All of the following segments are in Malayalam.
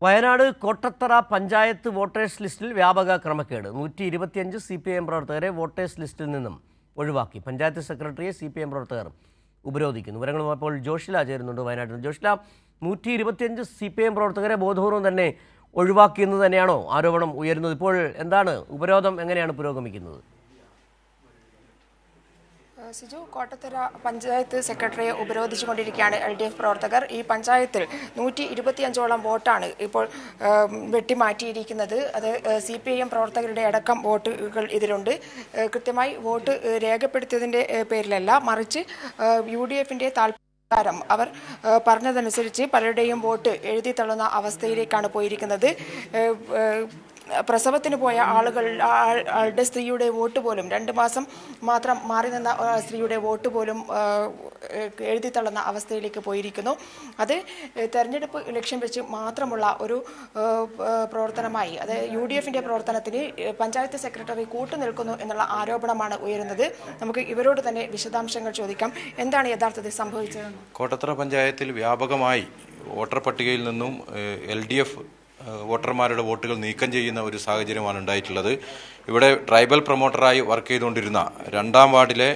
വയനാട് കോട്ടത്തറ പഞ്ചായത്ത് വോട്ടേഴ്സ് ലിസ്റ്റിൽ വ്യാപക ക്രമക്കേട് 125 CPIM പ്രവർത്തകരെ വോട്ടേഴ്സ് ലിസ്റ്റിൽ നിന്നും ഒഴിവാക്കി. പഞ്ചായത്ത് സെക്രട്ടറിയെ CPIM പ്രവർത്തകർ ഉപരോധിക്കുന്നു. വിവരങ്ങളുമായി ഇപ്പോൾ ജോഷില ചേരുന്നുണ്ട് വയനാട്ടിൽ. ജോഷില, 125 CPIM പ്രവർത്തകരെ ബോധപൂർവം തന്നെ ഒഴിവാക്കിയെന്ന് തന്നെയാണോ ആരോപണം ഉയരുന്നത്? ഇപ്പോൾ എന്താണ് ഉപരോധം, എങ്ങനെയാണ് പുരോഗമിക്കുന്നത്? സിജു, കോട്ടത്തറ പഞ്ചായത്ത് സെക്രട്ടറിയെ ഉപരോധിച്ചുകൊണ്ടിരിക്കുകയാണ് LDF പ്രവർത്തകർ. ഈ പഞ്ചായത്തിൽ 125ഓളം വോട്ടാണ് ഇപ്പോൾ വെട്ടിമാറ്റിയിരിക്കുന്നത്. അത് CPIM പ്രവർത്തകരുടെ അടക്കം വോട്ടുകൾ ഇതിലുണ്ട്. കൃത്യമായി വോട്ട് രേഖപ്പെടുത്തിയതിൻ്റെ പേരിലല്ല, മറിച്ച് UDFന്റെ താൽപര്യം അവർ പറഞ്ഞതനുസരിച്ച് പലരുടെയും വോട്ട് എഴുതി തള്ളുന്ന അവസ്ഥയിലേക്കാണ് പോയിരിക്കുന്നത്. പ്രസവത്തിന് പോയ ആളുടെ സ്ത്രീയുടെ വോട്ട് പോലും 2 മാസം മാത്രം മാറി നിന്ന സ്ത്രീയുടെ വോട്ട് പോലും എഴുതി തള്ളുന്ന അവസ്ഥയിലേക്ക് പോയിരിക്കുന്നു. അത് തെരഞ്ഞെടുപ്പ് ലക്ഷ്യം വെച്ച് മാത്രമുള്ള ഒരു പ്രവർത്തനമായി, അത് UDFന്റെ പ്രവർത്തനത്തിന് പഞ്ചായത്ത് സെക്രട്ടറി കൂട്ടുനിൽക്കുന്നു എന്നുള്ള ആരോപണമാണ് ഉയരുന്നത്. നമുക്ക് ഇവരോട് തന്നെ വിശദാംശങ്ങൾ ചോദിക്കാം. എന്താണ് യഥാർത്ഥത്തിൽ സംഭവിച്ചത്? കോട്ടത്തറ പഞ്ചായത്തിൽ വ്യാപകമായി വോട്ടർ പട്ടികയിൽ നിന്നും LDF വോട്ടർമാരുടെ വോട്ടുകൾ നീക്കം ചെയ്യുന്ന ഒരു സാഹചര്യമാണ് ഉണ്ടായിട്ടുള്ളത്. ഇവിടെ ട്രൈബൽ പ്രൊമോട്ടറായി വർക്ക് ചെയ്തുകൊണ്ടിരുന്ന 2ാം വാർഡിലെ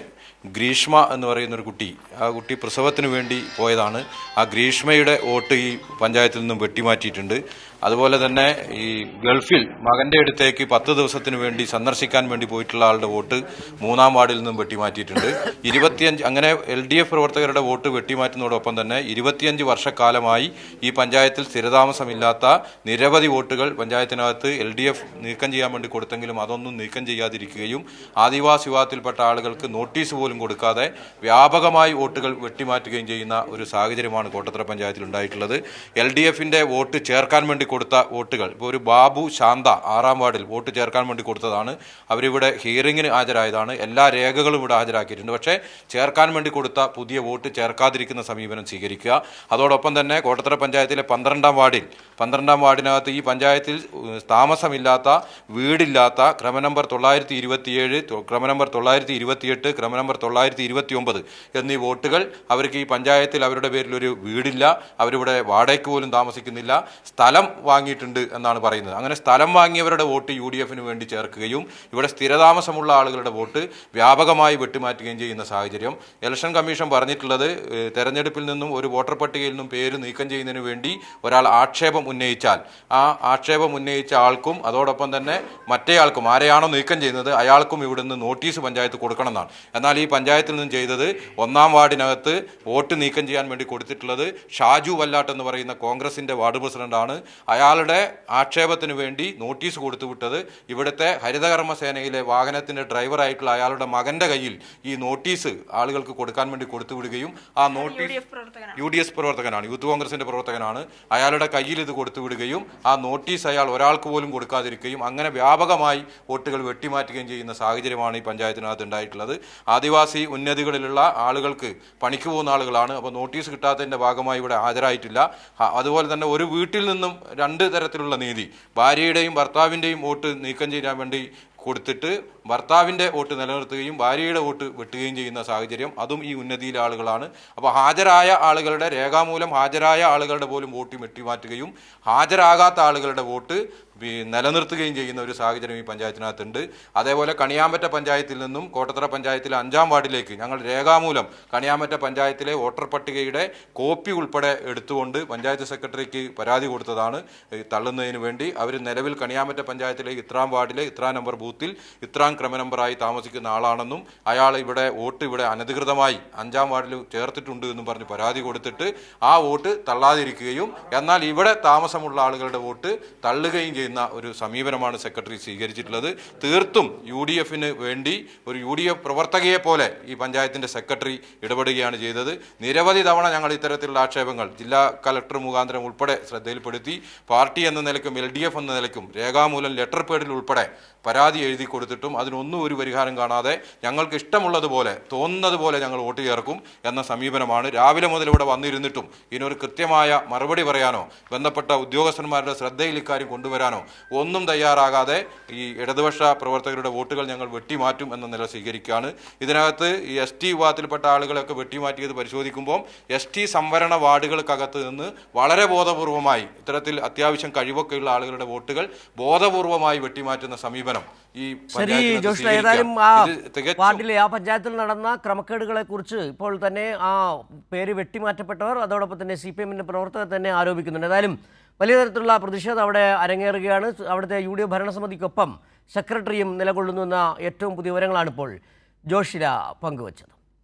ഗ്രീഷ്മ എന്ന് പറയുന്നൊരു കുട്ടി, ആ കുട്ടി പ്രസവത്തിന് വേണ്ടി പോയതാണ്. ആ ഗ്രീഷ്മയുടെ വോട്ട് ഈ പഞ്ചായത്തിൽ നിന്നും വെട്ടിമാറ്റിയിട്ടുണ്ട്. അതുപോലെ തന്നെ ഈ ഗൾഫിൽ മകൻ്റെ അടുത്തേക്ക് 10 ദിവസത്തിന് വേണ്ടി സന്ദർശിക്കാൻ വേണ്ടി പോയിട്ടുള്ള ആളുടെ വോട്ട് 3ാം വാർഡിൽ നിന്നും വെട്ടിമാറ്റിയിട്ടുണ്ട്. 25 അങ്ങനെ LDF പ്രവർത്തകരുടെ വോട്ട് വെട്ടിമാറ്റുന്നതോടൊപ്പം തന്നെ 25 വർഷക്കാലമായി ഈ പഞ്ചായത്തിൽ സ്ഥിരതാമസമില്ലാത്ത നിരവധി വോട്ടുകൾ പഞ്ചായത്തിനകത്ത് LDF നീക്കം ചെയ്യാൻ വേണ്ടി കൊടുത്തെങ്കിലും അതൊന്നും നീക്കം ചെയ്യാതിരിക്കുകയും ആദിവാസി വിഭാഗത്തിൽപ്പെട്ട ആളുകൾക്ക് നോട്ടീസ് പോലും കൊടുക്കാതെ വ്യാപകമായി വോട്ടുകൾ വെട്ടിമാറ്റുകയും ചെയ്യുന്ന ഒരു സാഹചര്യമാണ് കോട്ടത്തറ പഞ്ചായത്തിൽ ഉണ്ടായിട്ടുള്ളത്. LDFന്റെ വോട്ട് ചേർക്കാൻ വേണ്ടി കൊടുത്ത വോട്ടുകൾ, ഇപ്പോൾ ഒരു ബാബു ശാന്ത 6ാം വാർഡിൽ വോട്ട് ചേർക്കാൻ വേണ്ടി കൊടുത്തതാണ്. അവരിവിടെ ഹിയറിങ്ങിന് ഹാജരായതാണ്. എല്ലാ രേഖകളും ഇവിടെ ഹാജരാക്കിയിട്ടുണ്ട്. പക്ഷേ ചേർക്കാൻ വേണ്ടി കൊടുത്ത പുതിയ വോട്ട് ചേർക്കാതിരിക്കുന്ന സമീപനം സ്വീകരിക്കുക. അതോടൊപ്പം തന്നെ കോട്ടത്തറ പഞ്ചായത്തിലെ 12ാം വാർഡിനകത്ത് ഈ പഞ്ചായത്തിൽ താമസമില്ലാത്ത, വീടില്ലാത്ത ക്രമനമ്പർ 927, ക്രമനമ്പർ 928, ക്രമനമ്പർ 929 എന്നീ വോട്ടുകൾ അവർക്ക് ഈ പഞ്ചായത്തിൽ അവരുടെ പേരിൽ ഒരു വീടില്ല, അവരിവിടെ വാടകയ്ക്ക് പോലും താമസിക്കുന്നില്ല, സ്ഥലം വാങ്ങിയിട്ടുണ്ട് എന്നാണ് പറയുന്നത്. അങ്ങനെ സ്ഥലം വാങ്ങിയവരുടെ വോട്ട് UDFന് വേണ്ടി ചേർക്കുകയും ഇവിടെ സ്ഥിരതാമസമുള്ള ആളുകളുടെ വോട്ട് വ്യാപകമായി വെട്ടിമാറ്റുകയും ചെയ്യുന്ന സാഹചര്യം. ഇലക്ഷൻ കമ്മീഷൻ പറഞ്ഞിട്ടുള്ളത്, തെരഞ്ഞെടുപ്പിൽ നിന്നും ഒരു വോട്ടർ പട്ടികയിൽ നിന്നും പേര് നീക്കം ചെയ്യുന്നതിന് വേണ്ടി ഒരാൾ ആക്ഷേപം ഉന്നയിച്ചാൽ ആ ആക്ഷേപം ഉന്നയിച്ച ആൾക്കും അതോടൊപ്പം തന്നെ മറ്റേയാൾക്കും, ആരെയാണോ നീക്കം ചെയ്യുന്നത് അയാൾക്കും ഇവിടുന്ന് നോട്ടീസ് പഞ്ചായത്ത് കൊടുക്കണം എന്നാണ്. എന്നാൽ ഈ പഞ്ചായത്തിൽ നിന്നും ചെയ്തത് 1ാം വാർഡിനകത്ത് വോട്ട് നീക്കം ചെയ്യാൻ വേണ്ടി കൊടുത്തിട്ടുള്ളത് ഷാജു വല്ലാട്ട് എന്ന് പറയുന്ന കോൺഗ്രസിന്റെ വാർഡ് പ്രസിഡന്റാണ്. അയാളുടെ ആക്ഷേപത്തിന് വേണ്ടി നോട്ടീസ് കൊടുത്തുവിട്ടത് ഇവിടുത്തെ ഹരിതകർമ്മ സേനയിലെ വാഹനത്തിന്റെ ഡ്രൈവറായിട്ടുള്ള അയാളുടെ മകന്റെ കയ്യിൽ ഈ നോട്ടീസ് ആളുകൾക്ക് കൊടുക്കാൻ വേണ്ടി കൊടുത്തുവിടുകയും ആ നോട്ടീസ് UDF പ്രവർത്തകനാണ്, യൂത്ത് കോൺഗ്രസിന്റെ പ്രവർത്തകനാണ്, അയാളുടെ കയ്യിൽ ഇത് കൊടുത്തുവിടുകയും ആ നോട്ടീസ് അയാൾ ഒരാൾക്ക് പോലും കൊടുക്കാതിരിക്കുകയും അങ്ങനെ വ്യാപകമായി വോട്ടുകൾ വെട്ടിമാറ്റുകയും ചെയ്യുന്ന സാഹചര്യമാണ് ഈ പഞ്ചായത്തിനകത്ത് ഉണ്ടായിട്ടുള്ളത്. ആദിവാസി ഉന്നതികളിലുള്ള ആളുകൾക്ക് പണിക്ക് പോകുന്ന ആളുകളാണ്. അപ്പോൾ നോട്ടീസ് കിട്ടാത്തതിൻ്റെ ഭാഗമായി ഇവിടെ ഹാജരായിട്ടില്ല. അതുപോലെ തന്നെ ഒരു വീട്ടിൽ നിന്നും 2 തരത്തിലുള്ള നീതി, ഭാര്യയുടെയും ഭർത്താവിൻ്റെയും വോട്ട് നീക്കം ചെയ്യാൻ വേണ്ടി കൊടുത്തിട്ട് ഭർത്താവിൻ്റെ വോട്ട് നിലനിർത്തുകയും ഭാര്യയുടെ വോട്ട് വെട്ടുകയും ചെയ്യുന്ന സാഹചര്യം, അതും ഈ ഉന്നതിയിലെ ആളുകളാണ്. അപ്പോൾ ഹാജരായ ആളുകളുടെ, രേഖാമൂലം ഹാജരായ ആളുകളുടെ പോലും വോട്ട് വെട്ടിമാറ്റുകയും ഹാജരാകാത്ത ആളുകളുടെ വോട്ട് നിലനിർത്തുകയും ചെയ്യുന്ന ഒരു സാഹചര്യം ഈ പഞ്ചായത്തിനകത്തുണ്ട്. അതേപോലെ കണിയാമ്പറ്റ പഞ്ചായത്തിൽ നിന്നും കോട്ടത്തറ പഞ്ചായത്തിലെ 5ാം വാർഡിലേക്ക് ഞങ്ങൾ രേഖാമൂലം കണിയാമ്പറ്റ പഞ്ചായത്തിലെ വോട്ടർ പട്ടികയുടെ കോപ്പി ഉൾപ്പെടെ എടുത്തുകൊണ്ട് പഞ്ചായത്ത് സെക്രട്ടറിക്ക് പരാതി കൊടുത്തതാണ് തള്ളുന്നതിന് വേണ്ടി. അവർ നിലവിൽ കണിയാമ്പറ്റ പഞ്ചായത്തിലെ 3ാം വാർഡിലെ 3ാം നമ്പർ ബൂത്തിൽ 3ാം ക്രമനമ്പറായി താമസിക്കുന്ന ആളാണെന്നും അയാൾ ഇവിടെ വോട്ട് അനധികൃതമായി 5ാം വാർഡിൽ ചേർത്തിട്ടുണ്ട് എന്നും പറഞ്ഞ് പരാതി കൊടുത്തിട്ട് ആ വോട്ട് തള്ളാതിരിക്കുകയും എന്നാൽ ഇവിടെ താമസമുള്ള ആളുകളുടെ വോട്ട് തള്ളുകയും ചെയ്യുന്ന ഒരു സമീപനമാണ് സെക്രട്ടറി സ്വീകരിച്ചിട്ടുള്ളത്. തീർത്തും UDFന് വേണ്ടി ഒരു UDF പ്രവർത്തകയെ പോലെ ഈ പഞ്ചായത്തിന്റെ സെക്രട്ടറി ഇടപെടുകയാണ് ചെയ്തത്. നിരവധി തവണ ഞങ്ങൾ ഇത്തരത്തിലുള്ള ആക്ഷേപങ്ങൾ ജില്ലാ കലക്ടർ മുഖാന്തരം ഉൾപ്പെടെ ശ്രദ്ധയിൽപ്പെടുത്തി. പാർട്ടി എന്ന നിലയ്ക്കും LDF എന്ന നിലയ്ക്കും രേഖാമൂലം ലെറ്റർ പേഡിൽ ഉൾപ്പെടെ പരാതി എഴുതി കൊടുത്തിട്ടും അതിനൊന്നും ഒരു പരിഹാരം കാണാതെ ഞങ്ങൾക്ക് ഇഷ്ടമുള്ളതുപോലെ, തോന്നുന്നത് പോലെ ഞങ്ങൾ വോട്ട് ചേർക്കും എന്ന സമീപനമാണ്. രാവിലെ മുതൽ ഇവിടെ വന്നിരുന്നിട്ടും ഇതിനൊരു കൃത്യമായ മറുപടി പറയാനോ ബന്ധപ്പെട്ട ഉദ്യോഗസ്ഥന്മാരുടെ ശ്രദ്ധയിൽ ഇക്കാര്യം കൊണ്ടുവരാനോ കൊടുക്കാനോ ഒന്നും തയ്യാറാകാതെ ഈ ഇടതുപക്ഷ പ്രവർത്തകരുടെ വോട്ടുകൾ ഞങ്ങൾ വെട്ടിമാറ്റും എന്ന നില സ്വീകരിക്കുകയാണ്. ഇതിനകത്ത് ഈ ST വിഭാഗത്തിൽപ്പെട്ട ആളുകളൊക്കെ വെട്ടിമാറ്റിയത് പരിശോധിക്കുമ്പോൾ ST സംവരണ വാർഡുകൾക്കകത്ത് നിന്ന് വളരെ ബോധപൂർവമായി ഇത്തരത്തിൽ അത്യാവശ്യം കഴിവൊക്കെയുള്ള ആളുകളുടെ വോട്ടുകൾ ബോധപൂർവമായി വെട്ടിമാറ്റുന്ന സമീപനം ഈ ശരി ജോഷ്, ഏതായാലും ആ വാർഡിലെ ആ പഞ്ചായത്തിൽ നടന്ന ക്രമക്കേടുകളെ കുറിച്ച് ഇപ്പോൾ തന്നെ ആ പേര് വെട്ടിമാറ്റപ്പെട്ടവർ അതോടൊപ്പം തന്നെ CPM-ന്റെ പ്രവർത്തകർ തന്നെ ആരോപിക്കുന്നുണ്ട്. ഏതായാലും വലിയ തരത്തിലുള്ള പ്രതിഷേധം അവിടെ അരങ്ങേറുകയാണ്. അവിടുത്തെ UDF ഭരണസമിതിക്കൊപ്പം സെക്രട്ടറിയും നിലകൊള്ളുന്നുവെന്ന ഏറ്റവും പുതിയ വിവരങ്ങളാണ് ഇപ്പോൾ ജോഷില പങ്കുവച്ചത്.